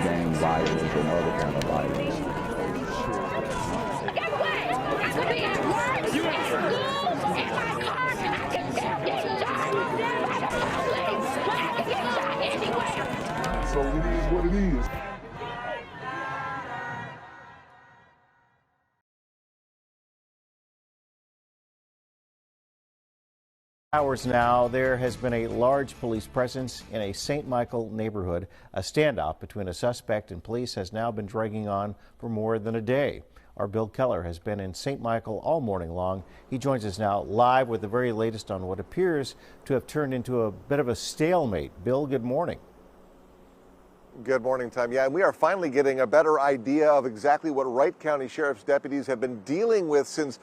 gang violence and other kind of violence. Get away! I could be at work, at school, in my car, I can still get shot by the police, but I can get shot anywhere. So it is what it is. Hours now, there has been a large police presence in a St. Michael neighborhood. A standoff between a suspect and police has now been dragging on for more than a day. Our Bill Keller has been in St. Michael all morning long. He joins us now live with the very latest on what appears to have turned into a bit of a stalemate. Bill, good morning. Good morning, Tom. Yeah, and we are finally getting a better idea of exactly what Wright County Sheriff's deputies have been dealing with since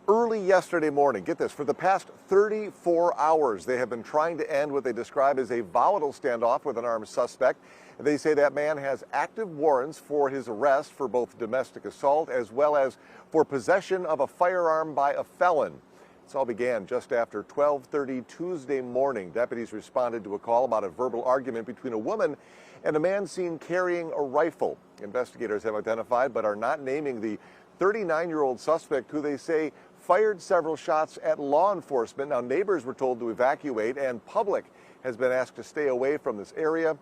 early yesterday morning. Get this, for the past 34 hours, they have been trying to end what they describe as a volatile standoff with an armed suspect. They say that man has active warrants for his arrest for both domestic assault as well as for possession of a firearm by a felon. This all began just after 12:30 Tuesday morning. Deputies responded to a call about a verbal argument between a woman and a man seen carrying a rifle. Investigators have identified but are not naming the 39-year-old suspect, who they say fired several shots at law enforcement. Now, neighbors were told to evacuate, and public has been asked to stay away from this area.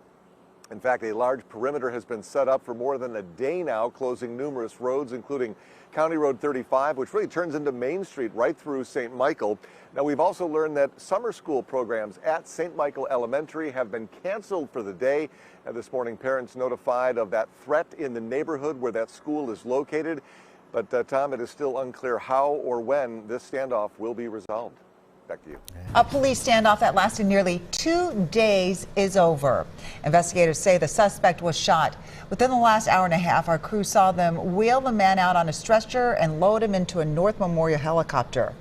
In fact, a large perimeter has been set up for more than a day now, closing numerous roads, including County Road 35, which really turns into Main Street right through St. Michael. Now, we've also learned that summer school programs at St. Michael Elementary have been canceled for the day. This morning, parents notified of that threat in the neighborhood where that school is located. But, Tom, it is still unclear how or when this standoff will be resolved. Back to you. A police standoff that lasted nearly 2 days is over. Investigators say the suspect was shot. Within the last hour and a half, our crew saw them wheel the man out on a stretcher and load him into a North Memorial helicopter.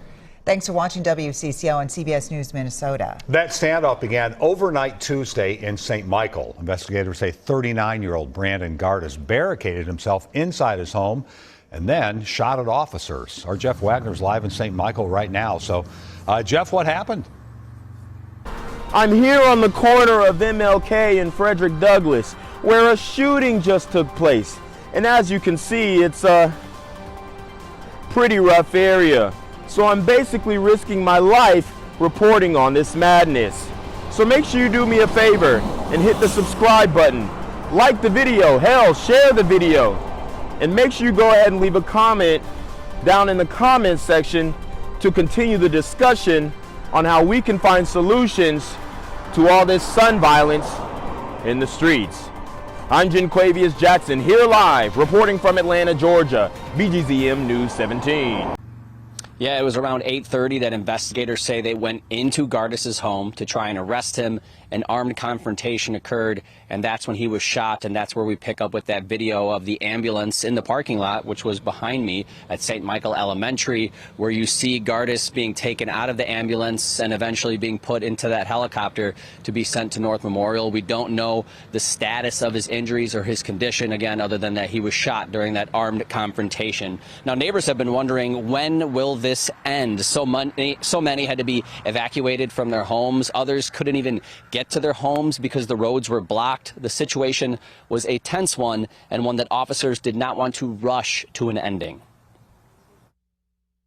Thanks for watching WCCO and CBS News Minnesota. That standoff began overnight Tuesday in St. Michael. Investigators say 39-year-old Brandon Gardas barricaded himself inside his home and then shot at officers. Our Jeff Wagner's live in St. Michael right now. So, Jeff, what happened? I'm here on the corner of MLK and Frederick Douglass, where a shooting just took place. And as you can see, it's a pretty rough area. So I'm basically risking my life reporting on this madness. So make sure you do me a favor and hit the subscribe button. Like the video, hell, share the video. And make sure you go ahead and leave a comment down in the comments section to continue the discussion on how we can find solutions to all this son violence in the streets. I'm Jenquavius Jackson, here live, reporting from Atlanta, Georgia, BGZM News 17. Yeah, it was around 8:30 that investigators say they went into Gardas's home to try and arrest him. An armed confrontation occurred, and that's when he was shot, and that's where we pick up with that video of the ambulance in the parking lot, which was behind me at St. Michael Elementary, where you see Gardas being taken out of the ambulance and eventually being put into that helicopter to be sent to North Memorial. We don't know the status of his injuries or his condition, again, other than that he was shot during that armed confrontation. Now, neighbors have been wondering, when will this end? So many had to be evacuated from their homes. Others couldn't even get to their homes because the roads were blocked. The situation was a tense one, and one that officers did not want to rush to an ending.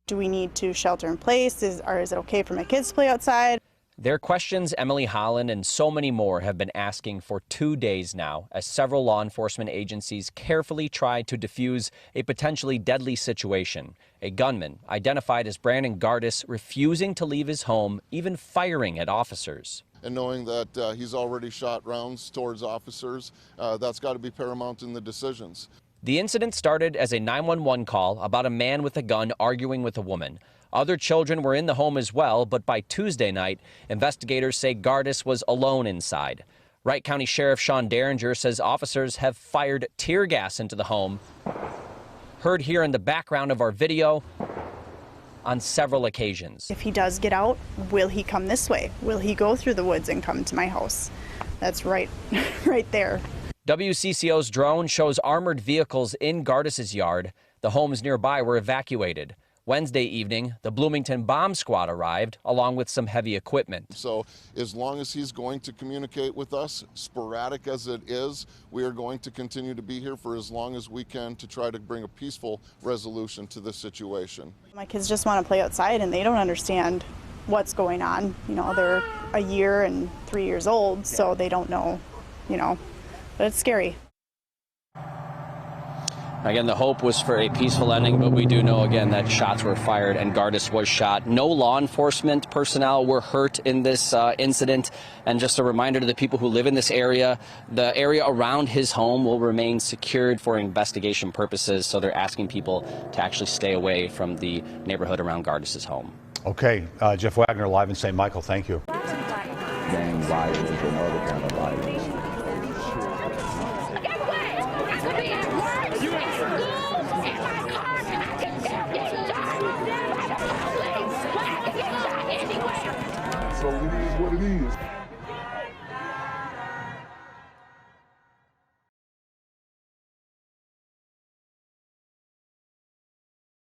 Do we need to shelter in place? Or is it okay for my kids to play outside? They're questions Emily Holland and so many more have been asking for 2 days now, as several law enforcement agencies carefully try to defuse a potentially deadly situation. A gunman, identified as Brandon Gardas, refusing to leave his home, even firing at officers. And knowing that he's already shot rounds towards officers, that's got to be paramount in the decisions. The incident started as a 911 call about a man with a gun arguing with a woman. Other children were in the home as well, but by Tuesday night, investigators say Gardas was alone inside. Wright County Sheriff Sean Derringer says officers have fired tear gas into the home. Heard here in the background of our video, on several occasions. If he does get out, will he come this way? Will he go through the woods and come to my house? That's right there. WCCO's drone shows armored vehicles in Gardas's yard. The homes nearby were evacuated. Wednesday evening, the Bloomington bomb squad arrived along with some heavy equipment. So as long as he's going to communicate with us, sporadic as it is, we are going to continue to be here for as long as we can to try to bring a peaceful resolution to this situation. My kids just want to play outside and they don't understand what's going on. You know, they're a year and 3 years old, so they don't know, you know, but it's scary. Again, the hope was for a peaceful ending, but we do know again that shots were fired and Gardas was shot. No law enforcement personnel were hurt in this incident. And just a reminder to the people who live in this area, the area around his home will remain secured for investigation purposes. So they're asking people to actually stay away from the neighborhood around Gardas's home. Okay, Jeff Wagner live in St. Michael. Thank you. Gang violence is another kind of violence.